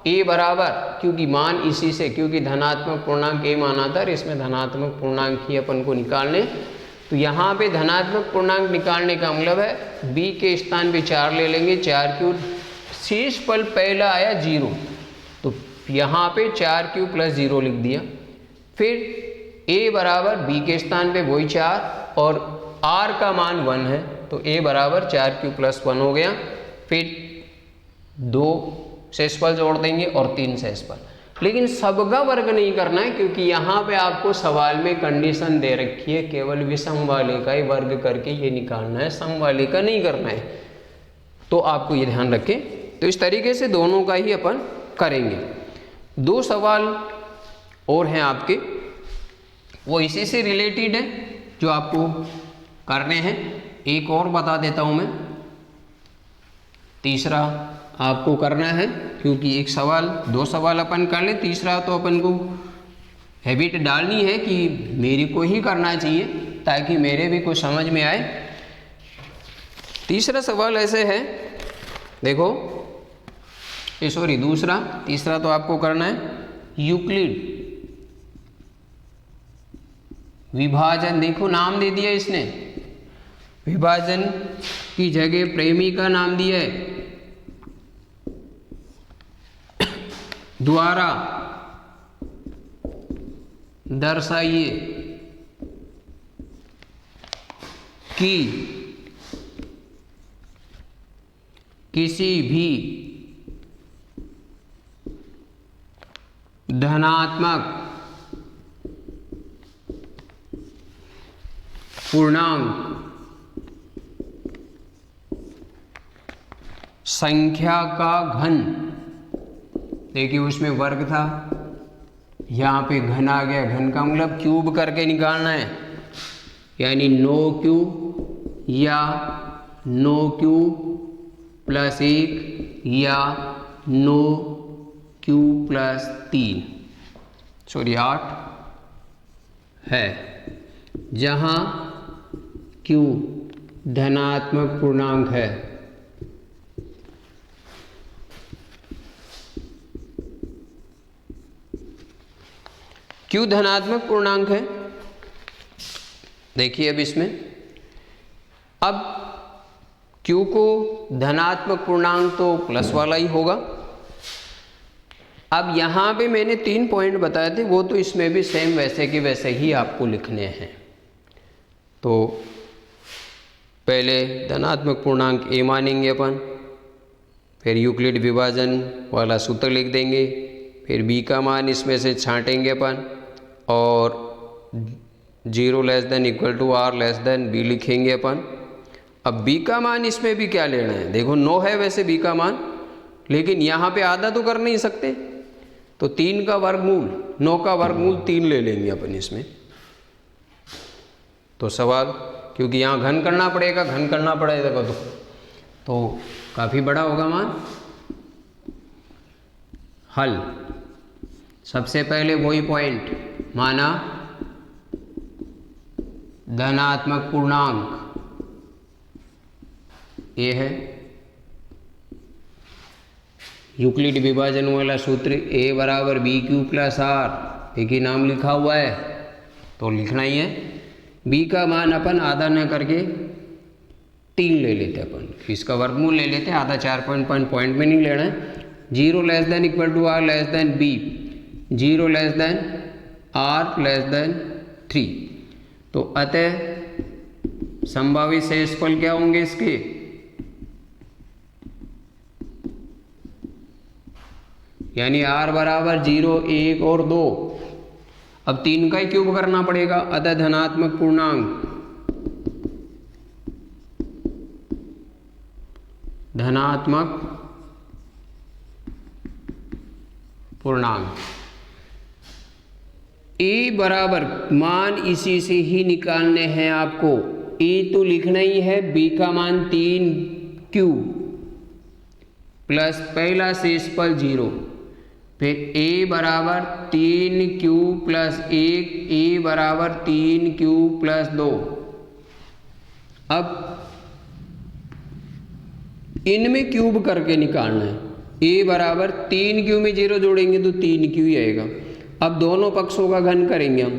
a बराबर, क्योंकि मान इसी से, क्योंकि धनात्मक पूर्णांक a माना था और इसमें धनात्मक पूर्णांक ही अपन को निकालने, तो यहाँ पे धनात्मक पूर्णांक निकालने का मतलब है b के स्थान पे 4 ले लेंगे, 4q, शेष पल पहला आया 0 तो यहाँ पे 4q प्लस 0 लिख दिया। फिर a बराबर b के स्थान पे वही 4 और r का मान 1 है तो a बराबर 4q प्लस 1 हो गया। फिर 2 शेषफल जोड़ देंगे और 3 शेषफल, लेकिन सबका वर्ग नहीं करना है क्योंकि यहाँ पे आपको सवाल में कंडीशन दे रखी है केवल विषम वाले का ही वर्ग करके ये निकालना है, सम वाले का नहीं करना है, तो आपको ये ध्यान रखें। तो इस तरीके से दोनों का ही अपन करेंगे। 2 सवाल और हैं आपके, वो इसी से रिलेटेड है जो आपको करने हैं। एक और बता देता हूँ मैं, तीसरा आपको करना है क्योंकि एक सवाल 2 सवाल अपन कर ले, तीसरा तो अपन को हैबिट डालनी है कि मेरे को ही करना चाहिए ताकि मेरे भी कुछ समझ में आए। तीसरा सवाल ऐसे है, देखो सॉरी तीसरा तो आपको करना है यूक्लिड विभाजन। देखो नाम दे दिया इसने, विभाजन की जगह प्रेमी का नाम दिया है, द्वारा दर्शाइए कि किसी भी धनात्मक पूर्णांक संख्या का घन, देखिए उसमें वर्ग था, यहाँ पे घन आ गया, घन का मतलब क्यूब करके निकालना है, यानी 9q या 9q प्लस 1 या 9q प्लस 3 सॉरी 8 है, जहाँ q धनात्मक पूर्णांक है। q धनात्मक पूर्णांक है, देखिए अब इसमें, अब q को धनात्मक पूर्णांक तो प्लस वाला ही होगा। अब यहाँ पे मैंने 3 पॉइंट बताए थे, वो तो इसमें भी सेम वैसे के वैसे ही आपको लिखने हैं। तो पहले धनात्मक पूर्णांक a मानेंगे अपन, फिर यूक्लिड विभाजन वाला सूत्र लिख देंगे, फिर b का मान इसमें से छांटेंगे अपन और 0 less than equal to r less than b लिखेंगे अपन। अब बी का मान इसमें भी क्या लेना है, देखो 9 है वैसे बी का मान, लेकिन यहाँ पे आधा तो कर नहीं सकते, तो 3 का वर्गमूल 9 का वर्गमूल 3 ले लेंगे अपन इसमें। तो सवाल, क्योंकि यहाँ घन करना पड़ेगा तो काफ़ी बड़ा होगा मान। हल, सबसे पहले वही पॉइंट माना धनात्मक पूर्णांक, ये है यूक्लिड विभाजन वाला सूत्र a बराबर बी क्यू प्लस आर, एक ही नाम लिखा हुआ है तो लिखना ही है। b का मान अपन आधा न करके 3 ले लेते अपन, इसका वर्गमूल ले लेते, आधा 4 पॉइंट में नहीं लेना है। 0 less than equal to r less than b, 0 less than r less than 3, तो अतः संभावित शेषफल क्या होंगे इसके, यानी r बराबर 0, 1 और 2। अब 3 का ही क्यूब करना पड़ेगा, अतः धनात्मक पूर्णांक, धनात्मक पूर्णांक a बराबर मान इसी से ही निकालने हैं आपको। a तो लिखना ही है, b का मान 3q प्लस पहला शेषफल 0, फिर a बराबर 3q प्लस 1, a बराबर 3q प्लस 2। अब इनमें क्यूब करके निकालना है। a बराबर 3q में 0 जोड़ेंगे तो 3q ही आएगा। अब दोनों पक्षों का घन करेंगे हम,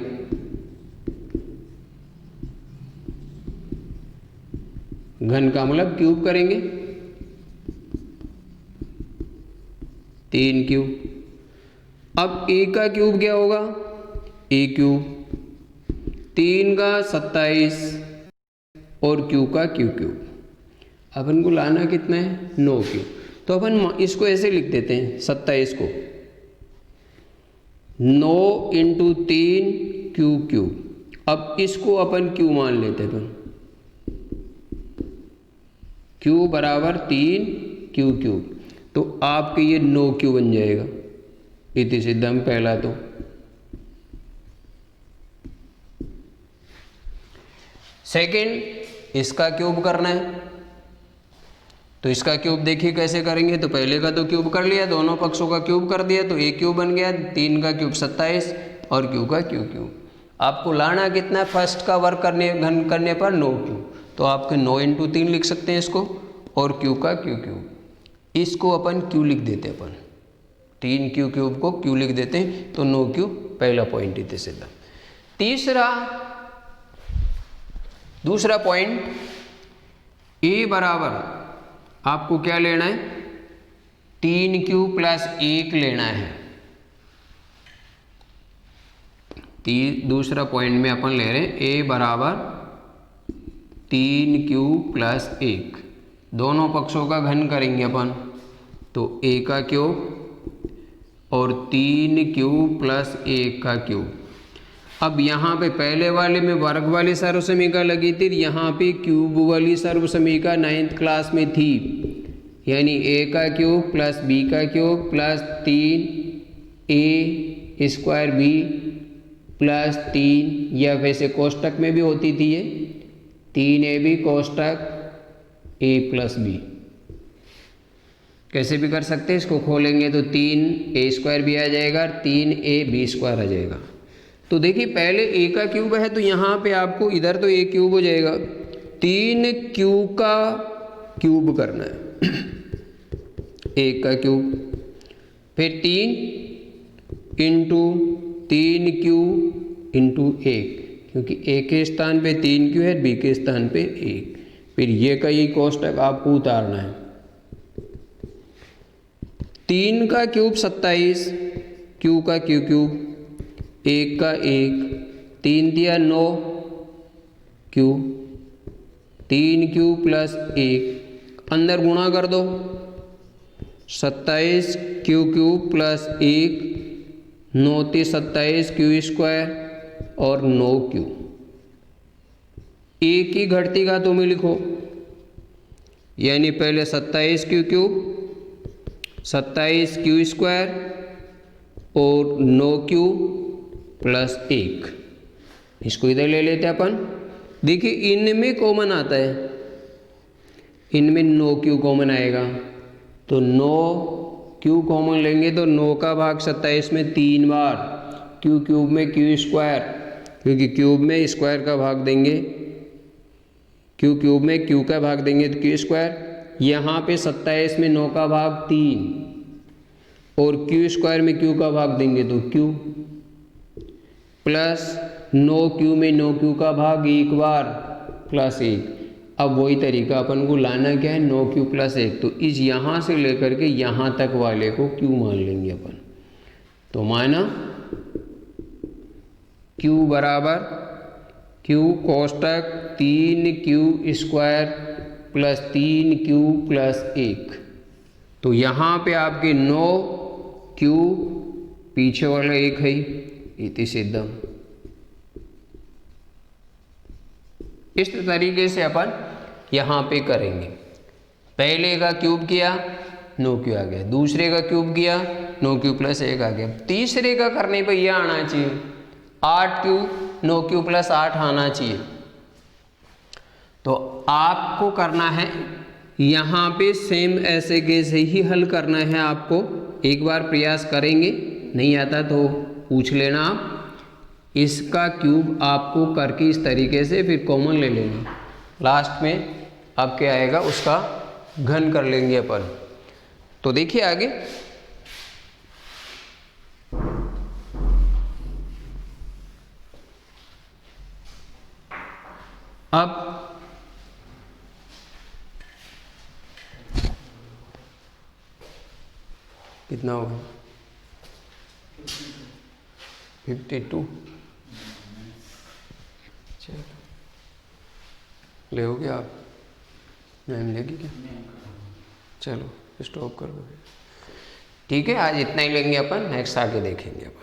घन का मतलब क्यूब करेंगे, 3q। अब a का क्यूब क्या होगा, a क्यूब, 3 का 27 और q का q क्यूब। अपन को लाना कितना है, 9q। तो अपन इसको ऐसे लिख देते हैं, 27 को 9 इंटू 3 q क्यूब। अब इसको अपन q मान लेते हैं अपन, q बराबर 3 q क्यूब, तो आपके ये 9q बन जाएगा। इति सिद्धम पहला। तो सेकंड, इसका क्यूब करना है, तो इसका क्यूब देखिए कैसे करेंगे। तो पहले का तो क्यूब कर लिया, दोनों पक्षों का क्यूब कर दिया, तो a क्यूब बन गया, 3 का क्यूब 27 और q का q क्यूब। आपको लाना कितना है, फर्स्ट का वर्ग करने घन करने पर 9q, तो आपके 9 इंटू 3 लिख सकते हैं इसको, और q का q क्यूब, इसको अपन q लिख देते हैं, अपन 3q क्यूब को q लिख देते हैं, तो 9q पहला पॉइंट इतने सिद्ध। दूसरा पॉइंट, a बराबर आपको क्या लेना है, 3q प्लस 1 लेना है। दूसरा पॉइंट में अपन ले रहे हैं a बराबर 3q प्लस 1, दोनों पक्षों का घन करेंगे अपन, तो a का क्यूब और 3q प्लस 1 का क्यूब। अब यहाँ पे पहले वाले में वर्ग वाली सर्वसमीका लगी थी, यहाँ पे क्यूब वाली सर्वसमीका 9th क्लास में थी, यानी a का क्यूब प्लस b का cube plus 3a square b plus 3, या वैसे कोष्टक में भी होती थी ये 3ab कोष्टक a प्लस b, कैसे भी कर सकते हैं। इसको खोलेंगे तो 3a स्क्वायर भी आ जाएगा, 3ab स्क्वायर आ जाएगा। तो देखिए पहले a का क्यूब है, तो यहाँ पे आपको इधर तो a क्यूब हो जाएगा, 3q का क्यूब करना है, a का क्यूब, फिर 3 इंटू 3q इंटू 1, क्योंकि a के स्थान पे 3q है, b के स्थान पे 1, फिर ये का ये कोष्टक आपको उतारना है। 3 का क्यूब 27, q का q क्यूब, 1 का 1, 3 दिया 9 q, 3q प्लस 1, अंदर गुणा कर दो, 27 q cube plus 1, 9 × 27 q square और 9q, एक ही घटती घातों में लिखो, यानी पहले 27 क्यू क्यूब, 27 क्यू स्क्वायर और 9 क्यू प्लस 1, इसको इधर ले लेते अपन। देखिए इनमें कॉमन आता है, इनमें 9 क्यू कॉमन आएगा, तो 9 क्यू कॉमन लेंगे तो 9 का भाग 27 में 3 बार, क्यू क्यूब में क्यू स्क्वायर, क्योंकि क्यूब में स्क्वायर का भाग देंगे, क्यू क्यूब में क्यू का भाग देंगे तो क्यू स्क्वायर। यहाँ पे 27 में 9 का भाग 3 और क्यू स्क्वायर में क्यू का भाग देंगे तो क्यू, प्लस 9 क्यू में 9 क्यू का भाग 1 बार प्लस 1। अब वही तरीका अपन को लाना क्या है, 9 क्यू प्लस 1, तो इस यहाँ से लेकर के यहाँ तक वाले को क्यू मान लेंगे अपन। तो माना क्यू बराबर क्यू कोष्टक 3 q square plus 3 q plus 1, तो यहाँ पे आपके 9 क्यू, पीछे वाला 1 है, इति सिद्धम। इस तरीके से अपन यहाँ पे करेंगे। पहले का क्यूब किया 9 क्यू आ गया, दूसरे का क्यूब किया 9 क्यू प्लस 1 आ गया, तीसरे का करने पे यह आना चाहिए 8 क्यू 9 क्यू प्लस 8 आना चाहिए। तो आपको करना है यहाँ पे सेम ऐसे कैसे ही हल करना है आपको। एक बार प्रयास करेंगे, नहीं आता तो पूछ लेना आप। इसका क्यूब आपको करके इस तरीके से फिर कॉमन ले लेना, लास्ट में अब क्या आएगा उसका घन कर लेंगे अपन। तो देखिए आगे, अब कितना होगा 52, चलो लेओगे आप, नहीं मिलेगी क्या? चलो स्टॉप कर दो। ठीक है, आज इतना ही लेंगे अपन, नेक्स्ट आगे देखेंगे अपन।